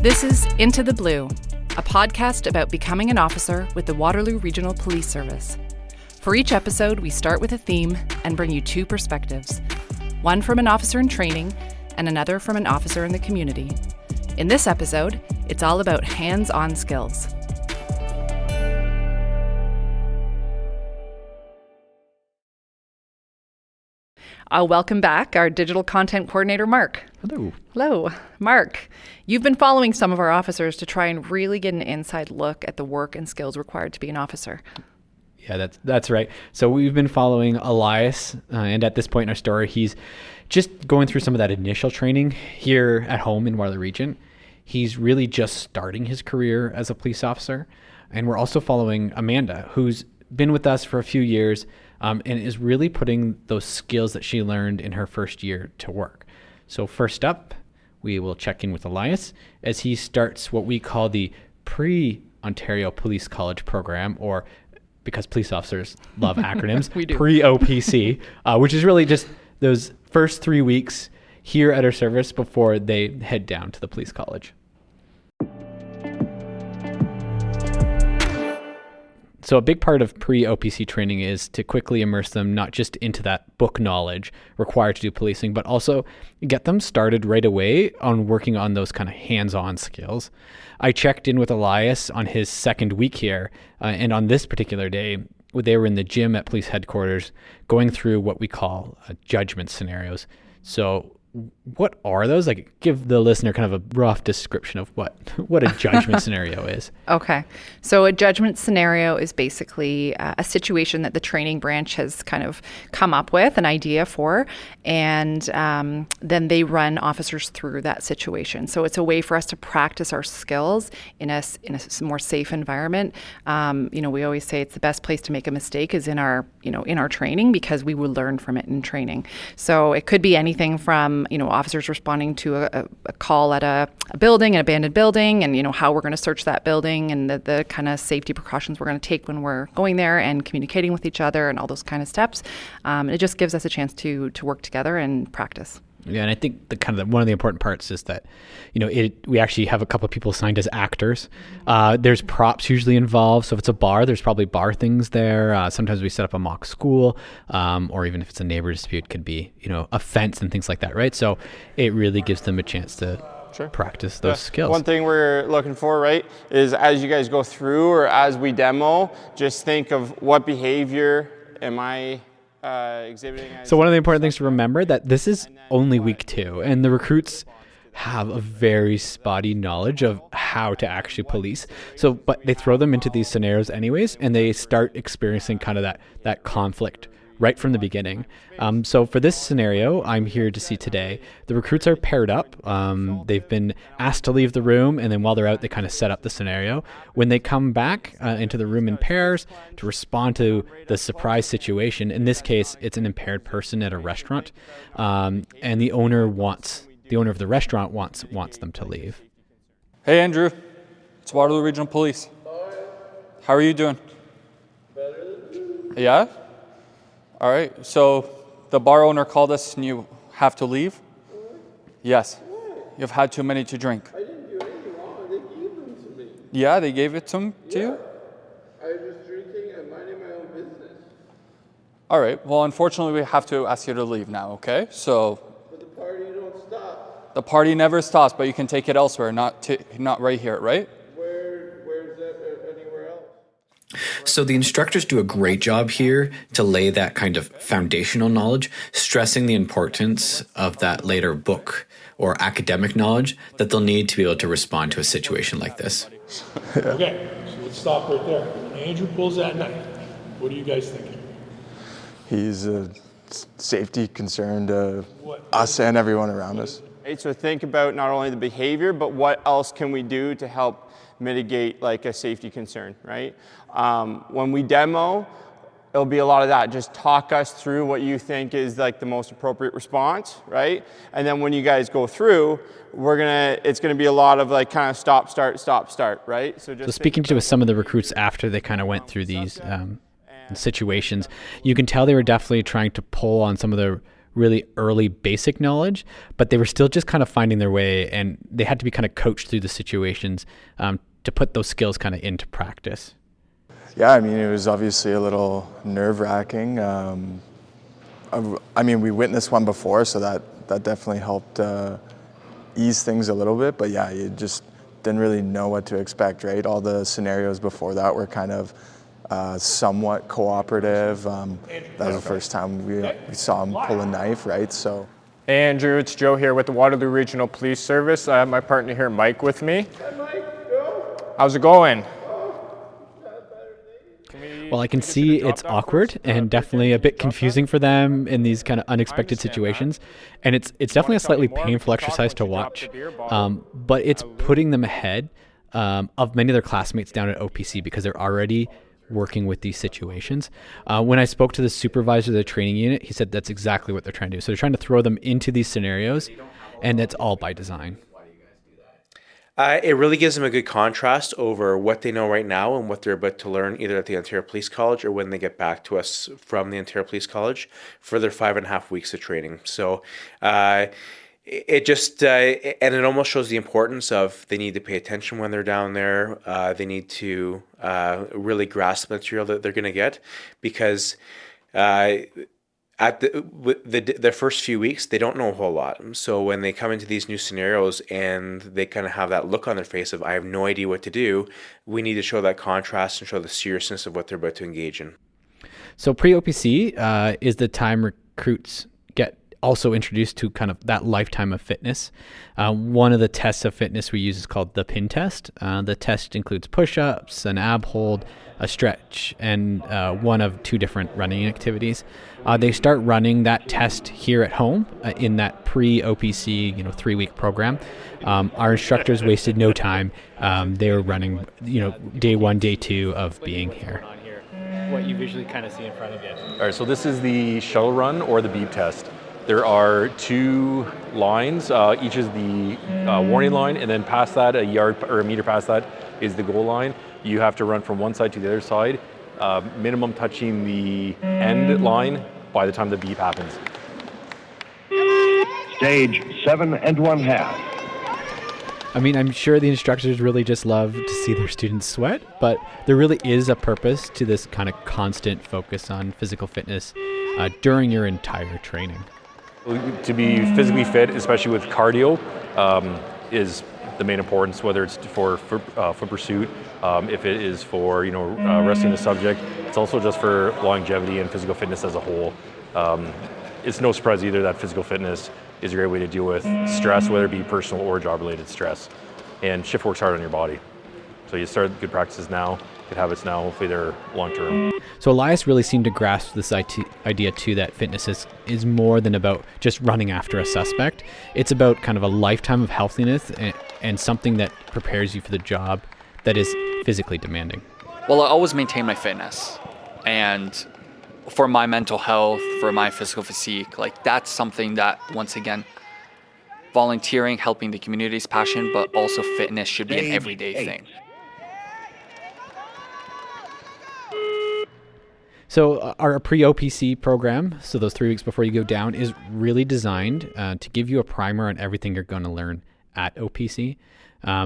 This is Into the Blue, a podcast about becoming an officer with the Waterloo Regional Police Service. For each episode, we start with a theme and bring you two perspectives, one from an officer in training and another from an officer in the community. In this episode, it's all about hands-on skills. I'll welcome back our digital content coordinator, Mark. Hello. Hello. Mark, you've been following some of our officers to try and really get an inside look at the work and skills required to be an officer. Yeah, that's right. So we've been following Elias, and at this point in our story, he's just going through some of that initial training here at home in Waterloo Region. He's really just starting his career as a police officer. And we're also following Amanda, who's been with us for a few years, and is really putting those skills that she learned in her first year to work. So first up, we will check in with Elias as he starts what we call the Pre-Ontario Police College program, or because police officers love acronyms, pre-OPC, which is really just those first 3 weeks here at our service before they head down to the police college. So a big part of pre-OPC training is to quickly immerse them not just into that book knowledge required to do policing, but also get them started right away on working on those kind of hands-on skills. I checked in with Elias on his second week here, and on this particular day, they were in the gym at police headquarters going through what we call judgment scenarios. So what are those? Like, give the listener kind of a rough description of what a judgment scenario is. Okay. So a judgment scenario is basically a situation that the training branch has kind of come up with, an idea for, and then they run officers through that situation. So it's a way for us to practice our skills in a more safe environment. We always say it's the best place to make a mistake is in our training, because we will learn from it in training. So it could be anything from officers responding to a call at a building, an abandoned building, and how we're going to search that building, and the kind of safety precautions we're going to take when we're going there, and communicating with each other, and all those kind of steps. It just gives us a chance to work together and practice. Yeah, and I think one of the important parts is that, we actually have a couple of people assigned as actors. There's props usually involved. So if it's a bar, there's probably bar things there. Sometimes we set up a mock school, or even if it's a neighbor dispute, could be, a fence and things like that, right? So it really gives them a chance to practice those skills. One thing we're looking for, right, is as you guys go through or as we demo, just think of what behavior am I exhibiting. So one of the important things to remember that this is only week 2, and the recruits have a very spotty knowledge of how to actually police. But they throw them into these scenarios anyways, and they start experiencing kind of that conflict right from the beginning. So for this scenario I'm here to see today, the recruits are paired up. They've been asked to leave the room, and then while they're out, they kind of set up the scenario. When they come back into the room in pairs to respond to the surprise situation, in this case, it's an impaired person at a restaurant, and the owner of the restaurant wants them to leave. Hey, Andrew. It's Waterloo Regional Police. How are you doing? Better than you. Yeah? All right, so the bar owner called us and you have to leave? Yes. You've had too many to drink. I didn't do anything wrong. They gave them to me. Yeah, they gave it to you? I was just drinking and minding my own business. All right, well, unfortunately, we have to ask you to leave now, okay? But the party don't stop. The party never stops, but you can take it elsewhere, not right here, right? Where's that anywhere else? So the instructors do a great job here to lay that kind of foundational knowledge, stressing the importance of that later book or academic knowledge that they'll need to be able to respond to a situation like this. Okay, so let's stop right there. When Andrew pulls that knife, what are you guys thinking? He's a safety concern to us and everyone around us. Right, so think about not only the behavior, but what else can we do to help mitigate like a safety concern, right? When we demo, it'll be a lot of that. Just talk us through what you think is like the most appropriate response, right? And then when you guys go through, it's gonna be a lot of like kind of stop, start, right? So speaking to some of the recruits after they kind of went through these situations, you can tell they were definitely trying to pull on some of the really early basic knowledge, but they were still just kind of finding their way, and they had to be kind of coached through the situations to put those skills kind of into practice. Yeah, I mean, it was obviously a little nerve-wracking. I mean, we witnessed one before, so that definitely helped ease things a little bit. But yeah, you just didn't really know what to expect, right? All the scenarios before that were kind of somewhat cooperative. That was the first time we saw him pull a knife, right? So. Hey Andrew, it's Joe here with the Waterloo Regional Police Service. I have my partner here, Mike, with me. Hey Mike, Joe. How's it going? Well, I can see it's awkward and definitely a bit confusing for them in these kind of unexpected situations. And it's definitely a slightly painful exercise to watch, but it's putting them ahead of many of their classmates down at OPC because they're already working with these situations. When I spoke to the supervisor of the training unit, he said that's exactly what they're trying to do. So they're trying to throw them into these scenarios, and that's all by design. It really gives them a good contrast over what they know right now and what they're about to learn either at the Ontario Police College or when they get back to us from the Ontario Police College for their 5.5 weeks of training. So it just, and it almost shows the importance of they need to pay attention when they're down there. They need to really grasp the material that they're going to get because at the first few weeks, they don't know a whole lot. So when they come into these new scenarios and they kind of have that look on their face of, I have no idea what to do, we need to show that contrast and show the seriousness of what they're about to engage in. So pre-OPC is the time recruits get also introduced to kind of that lifetime of fitness. One of the tests of fitness we use is called the PIN test. The test includes push-ups, an ab hold, a stretch, and one of 2 different running activities. They start running that test here at home in that pre-OPC 3-week program. Our instructors wasted no time. They were running day 1, day 2 of being here. What you visually kind of see in front of you. All right, so this is the shuttle run or the beep test. There are 2 lines. Each is the warning line, and then past that, a yard or a meter past that, is the goal line. You have to run from one side to the other side, minimum touching the end line by the time the beep happens. Stage 7 1/2. I mean, I'm sure the instructors really just love to see their students sweat, but there really is a purpose to this kind of constant focus on physical fitness during your entire training. To be physically fit, especially with cardio, is the main importance, whether it's for foot pursuit, if it is for resting the subject. It's also just for longevity and physical fitness as a whole. It's no surprise either that physical fitness is a great way to deal with stress, whether it be personal or job-related stress. And shift works hard on your body. So you start good practices now, good habits now, hopefully they're long-term. So Elias really seemed to grasp this idea too, that fitness is more than about just running after a suspect. It's about kind of a lifetime of healthiness and something that prepares you for the job that is physically demanding. Well, I always maintain my fitness, and for my mental health, for my physical physique, like that's something that, once again, volunteering, helping the community is passion, but also fitness should be an everyday thing. So our pre-OPC program, so those 3 weeks before you go down, is really designed to give you a primer on everything you're going to learn at OPC.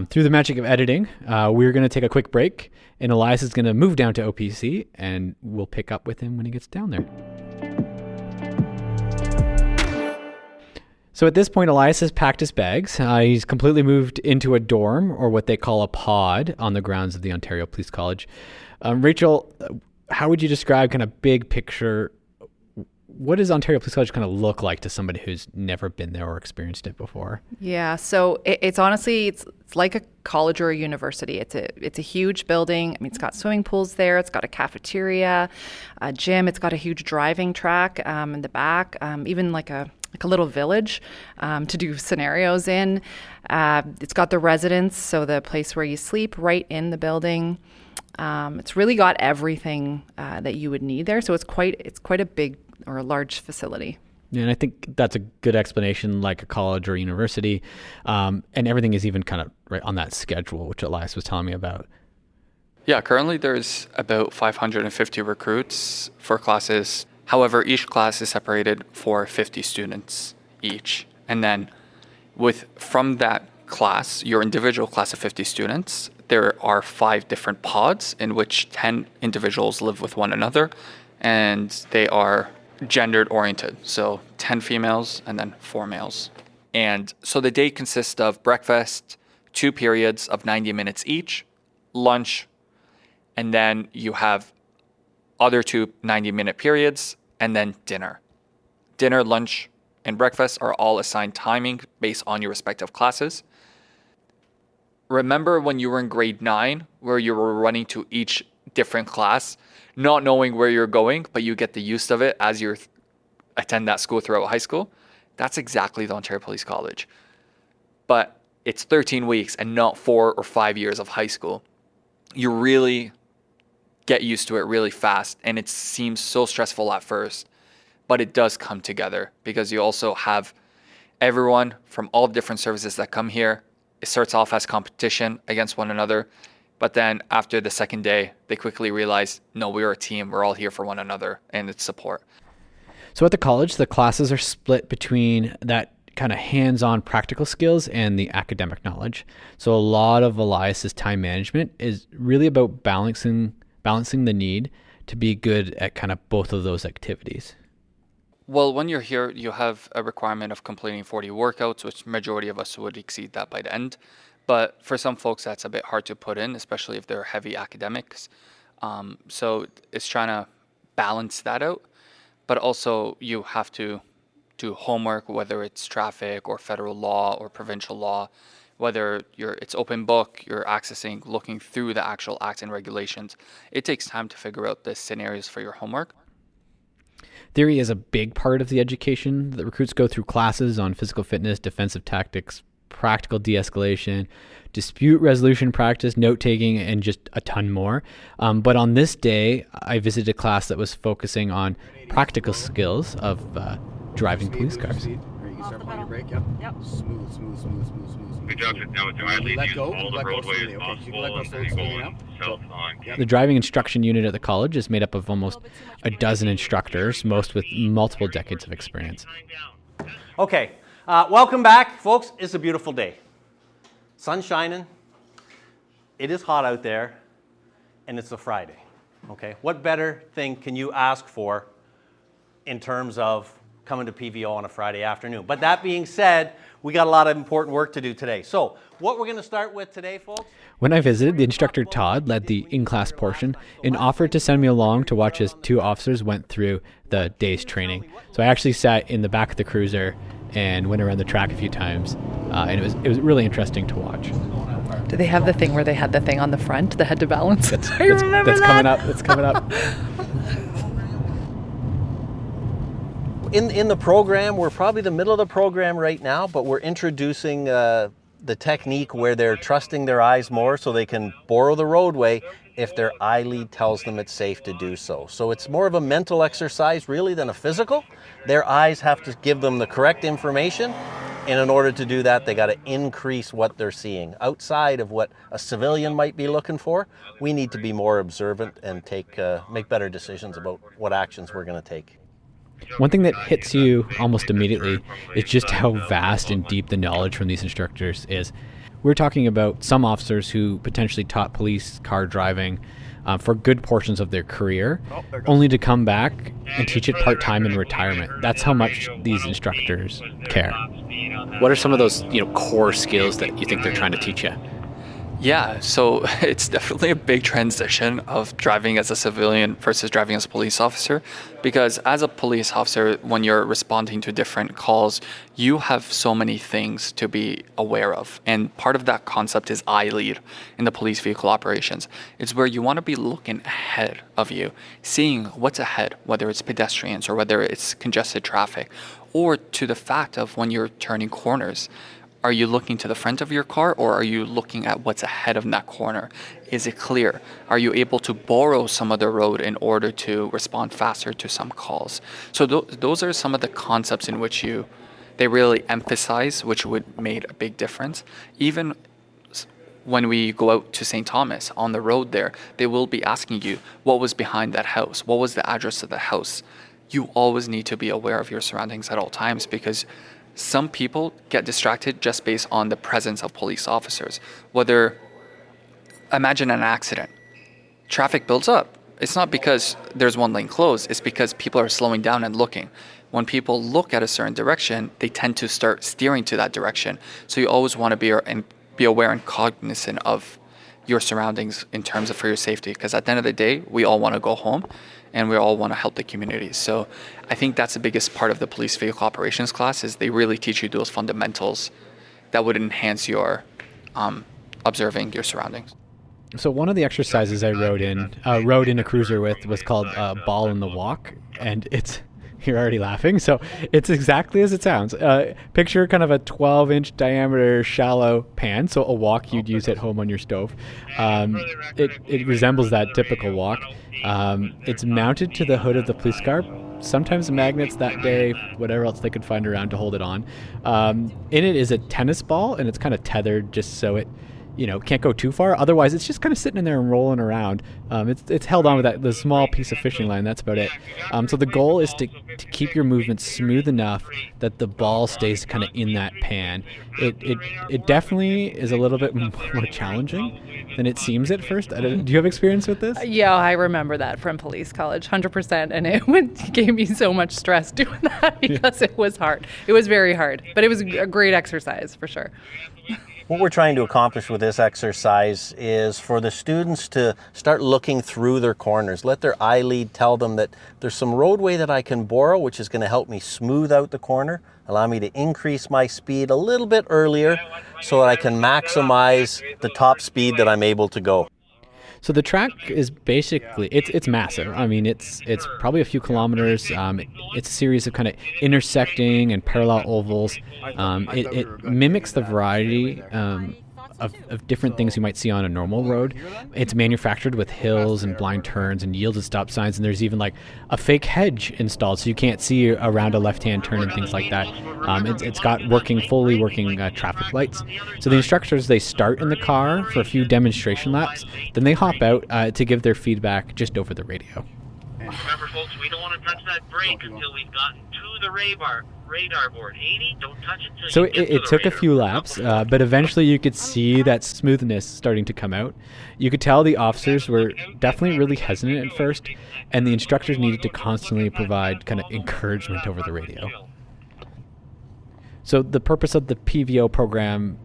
Through the magic of editing, we're going to take a quick break, and Elias is going to move down to OPC, and we'll pick up with him when he gets down there. So at this point, Elias has packed his bags. He's completely moved into a dorm, or what they call a pod, on the grounds of the Ontario Police College. Rachel, how would you describe kind of big picture, what does Ontario Police College kind of look like to somebody who's never been there or experienced it before? Yeah, so it's honestly, it's like a college or a university. It's a huge building. I mean, it's got swimming pools there. It's got a cafeteria, a gym. It's got a huge driving track in the back, even like a little village to do scenarios in. It's got the residence, so the place where you sleep, right in the building. It's really got everything that you would need there. So it's quite a big or a large facility. Yeah, and I think that's a good explanation, like a college or university. And everything is even kind of right on that schedule, which Elias was telling me about. Yeah, currently there's about 550 recruits for classes However, each class is separated for 50 students each. And then from that class, your individual class of 50 students, there are 5 different pods in which 10 individuals live with one another, and they are gendered oriented. So 10 females and then 4 males. And so the day consists of breakfast, 2 periods of 90 minutes each, lunch, and then you have other 2 90-minute periods, and then dinner. Dinner, lunch, and breakfast are all assigned timing based on your respective classes. Remember when you were in grade 9 where you were running to each different class, not knowing where you're going, but you get the use of it as you attend that school throughout high school? That's exactly the Ontario Police College. But it's 13 weeks and not 4 or 5 years of high school. You really get used to it really fast, and it seems so stressful at first, but it does come together because you also have everyone from all different services that come here. It starts off as competition against one another, but then after the second day, they quickly realize, no, we're a team. We're all here for one another, and it's support. So at the college, the classes are split between that kind of hands-on practical skills and the academic knowledge. So a lot of Elias's time management is really about balancing the need to be good at kind of both of those activities. Well, when you're here, you have a requirement of completing 40 workouts, which majority of us would exceed that by the end. But for some folks, that's a bit hard to put in, especially if they're heavy academics. So it's trying to balance that out. But also you have to do homework, whether it's traffic or federal law or provincial law, whether it's open book, you're accessing, looking through the actual acts and regulations. It takes time to figure out the scenarios for your homework. Theory is a big part of the education. The recruits go through classes on physical fitness, defensive tactics, practical de-escalation, dispute resolution practice, note-taking, and just a ton more. But on this day, I visited a class that was focusing on practical skills of driving police cars. Start pulling your brake. Yep. Smooth. Good job. Now with I lead you all the roadways possible and then going south on. The driving instruction unit at the college is made up of almost a dozen instructors, most with multiple decades of experience. Okay, welcome back, folks. It's a beautiful day. Sun's shining. It is hot out there, and it's a Friday. Okay, what better thing can you ask for in terms of coming to PVO on a Friday afternoon? But that being said, we got a lot of important work to do today. So what we're going to start with today, folks. When I visited, the instructor Todd led the in-class portion and offered to send me along to watch as 2 officers went through the day's training. So I actually sat in the back of the cruiser and went around the track a few times, and it was really interesting to watch. Do they have the thing where they had the thing on the front, the head to balance? That's coming up. That's coming up. In the program, we're probably the middle of the program right now, but we're introducing the technique where they're trusting their eyes more so they can borrow the roadway if their eye lead tells them it's safe to do so. So it's more of a mental exercise really than a physical. Their eyes have to give them the correct information, and in order to do that, they got to increase what they're seeing. Outside of what a civilian might be looking for, we need to be more observant and make better decisions about what actions we're going to take. One thing that hits you almost immediately is just how vast and deep the knowledge from these instructors is. We're talking about some officers who potentially taught police car driving for good portions of their career, only to come back and teach it part-time in retirement. That's how much these instructors care. What are some of those, core skills that you think they're trying to teach you? Yeah, so it's definitely a big transition of driving as a civilian versus driving as a police officer, because as a police officer, when you're responding to different calls, you have so many things to be aware of. And part of that concept is eye lead in the police vehicle operations. It's where you want to be looking ahead of you, seeing what's ahead, whether it's pedestrians or whether it's congested traffic, or to the fact of when you're turning corners. Are you looking to the front of your car, or are you looking at what's ahead of that corner? Is it clear? Are you able to borrow some of the road in order to respond faster to some calls? So those are some of the concepts in which they really emphasize, which would make a big difference. Even when we go out to St. Thomas on the road there, they will be asking you, what was behind that house? What was the address of the house? you always need to be aware of your surroundings at all times, because some people get distracted just based on the presence of police officers. Imagine an accident. Traffic builds up. It's not because there's one lane closed, it's because people are slowing down and looking. When people look at a certain direction, they tend to start steering to that direction. So you always want to be aware and cognizant of your surroundings in terms of for your safety, because at the end of the day, we all want to go home and we all want to help the community. So I think that's the biggest part of the police vehicle operations class, is they really teach you those fundamentals that would enhance your observing your surroundings. So one of the exercises I rode in a cruiser with was called Ball in the Walk, and it's, you're already laughing, so it's exactly as it sounds. Picture kind of a 12-inch diameter shallow pan, so a wok you'd use at home on your stove. It resembles that typical wok. It's mounted to the hood of the police car, sometimes magnets that day, whatever else they could find around to hold it on. In it is a tennis ball, and it's kind of tethered just so it can't go too far. Otherwise, it's just kind of sitting in there and rolling around. It's held on with the small piece of fishing line. That's about it. So the goal is to keep your movement smooth enough that the ball stays kind of in that pan. It definitely is a little bit more challenging than it seems at first. Do you have experience with this? Yeah, I remember that from police college, 100%. And it gave me so much stress doing that because it was hard. It was very hard, but it was a great exercise for sure. What we're trying to accomplish with this exercise is for the students to start looking through their corners. Let their eye lead tell them that there's some roadway that I can borrow, which is going to help me smooth out the corner, allow me to increase my speed a little bit earlier so that I can maximize the top speed that I'm able to go. So the track is basically, it's massive. I mean, it's probably a few kilometers. It's a series of kind of intersecting and parallel ovals. It mimics the variety of different things you might see on a normal road. It's manufactured with hills and blind turns and yielded stop signs, and there's even like a fake hedge installed so you can't see around a left-hand turn and things like that. It's got fully working traffic lights. So the instructors, they start in the car for a few demonstration laps, then they hop out to give their feedback just over the radio. Remember, folks, we don't want to touch that brake until we've gotten to the radar board. 80, don't touch it till So you get to it the took a radar. few laps, but eventually you could see that smoothness starting to come out. You could tell the officers were definitely really hesitant at first, and the instructors needed to constantly provide kind of encouragement over the radio. So the purpose of the PVO program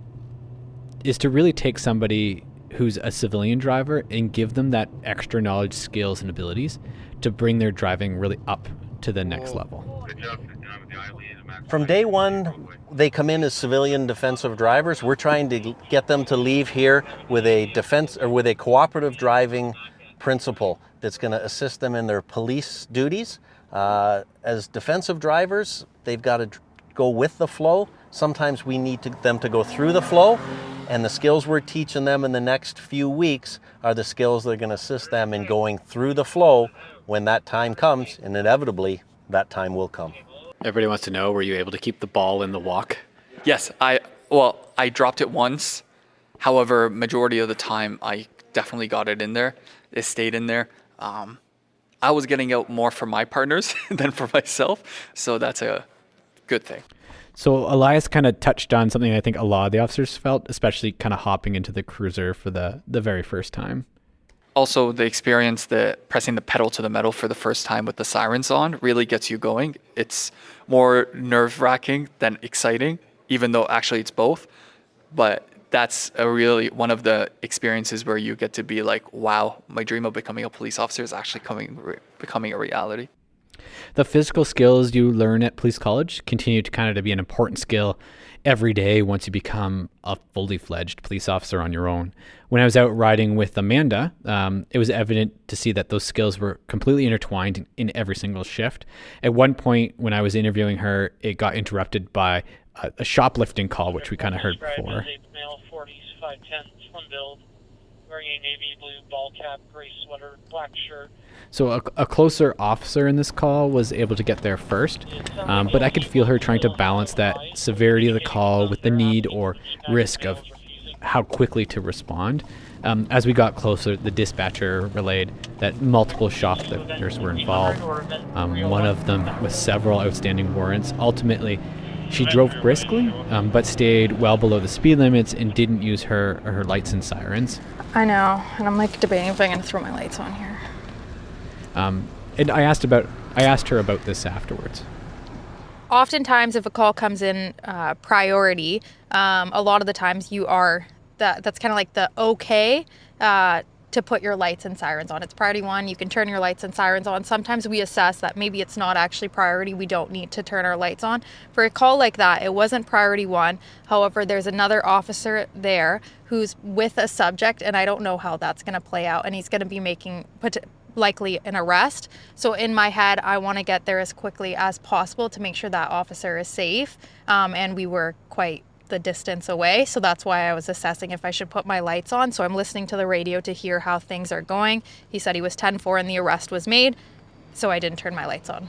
is to really take somebody who's a civilian driver and give them that extra knowledge, skills, and abilities to bring their driving really up to the next level. From day one, they come in as civilian defensive drivers. We're trying to get them to leave here with a cooperative driving principle that's going to assist them in their police duties. As defensive drivers, they've got to go with the flow. Sometimes we need them to go through the flow, and the skills we're teaching them in the next few weeks are the skills that are going to assist them in going through the flow when that time comes, and inevitably that time will come. Everybody wants to know, were you able to keep the ball in the walk? Yes, I dropped it once. However, majority of the time, I definitely got it in there. It stayed in there. I was getting out more for my partners than for myself, so that's a good thing. So Elias kind of touched on something I think a lot of the officers felt, especially kind of hopping into the cruiser for the very first time. Also, the experience that pressing the pedal to the metal for the first time with the sirens on really gets you going. It's more nerve-wracking than exciting, even though actually it's both. But that's really one of the experiences where you get to be like, wow, my dream of becoming a police officer is actually becoming a reality. The physical skills you learn at police college continue to kind of to be an important skill every day once you become a fully fledged police officer on your own. When I was out riding with Amanda, it was evident to see that those skills were completely intertwined in every single shift. At one point when I was interviewing her, it got interrupted by a shoplifting call, which we kind of heard before. Male, 40s, 5'10", slim build, wearing a navy blue ball cap, gray sweater, black shirt. So a closer officer in this call was able to get there first, but I could feel her trying to balance that severity of the call with the need or risk of how quickly to respond. As we got closer, the dispatcher relayed that multiple shoplifters were involved, one of them with several outstanding warrants. Ultimately, she drove briskly, but stayed well below the speed limits and didn't use her lights and sirens. I know, and I'm like debating if I'm going to throw my lights on here. And I asked her about this afterwards. Oftentimes, if a call comes in priority, a lot of the times that's kind of like the okay to put your lights and sirens on. It's priority 1, you can turn your lights and sirens on. Sometimes we assess that maybe it's not actually priority, we don't need to turn our lights on. For a call like that, it wasn't priority 1. However, there's another officer there who's with a subject, and I don't know how that's going to play out, and he's going to be making likely an arrest. So in my head, I want to get there as quickly as possible to make sure that officer is safe, and we were quite the distance away, so that's why I was assessing if I should put my lights on. So I'm listening to the radio to hear how things are going. He said he was 10-4 and the arrest was made, so I didn't turn my lights on.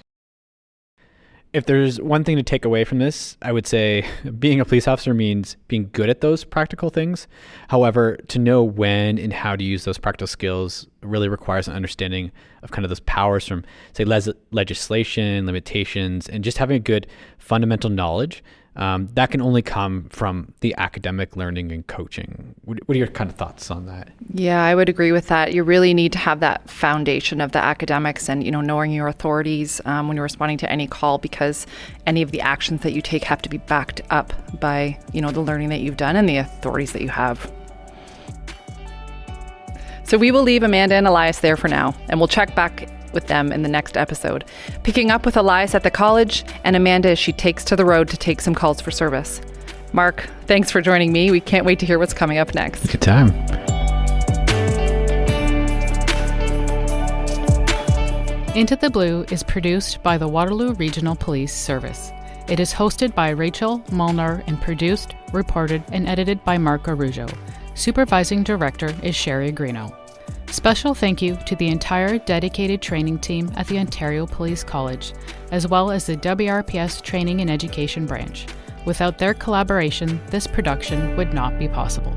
If there's one thing to take away from this, I would say being a police officer means being good at those practical things. However, to know when and how to use those practical skills really requires an understanding of kind of those powers from, say, legislation, limitations, and just having a good fundamental knowledge. That can only come from the academic learning and coaching. What are your kind of thoughts on that? Yeah, I would agree with that. You really need to have that foundation of the academics and, knowing your authorities when you're responding to any call, because any of the actions that you take have to be backed up by, the learning that you've done and the authorities that you have. So we will leave Amanda and Elias there for now, and we'll check back with them in the next episode, picking up with Elias at the college and Amanda as she takes to the road to take some calls for service. Mark, thanks for joining me. We can't wait to hear what's coming up next. Good time. Into the Blue is produced by the Waterloo Regional Police Service. It is hosted by Rachel Molnar and produced, reported, and edited by Mark Arujo. Supervising director is Sherry Greeno. Special thank you to the entire dedicated training team at the Ontario Police College, as well as the WRPS Training and Education Branch. Without their collaboration, this production would not be possible.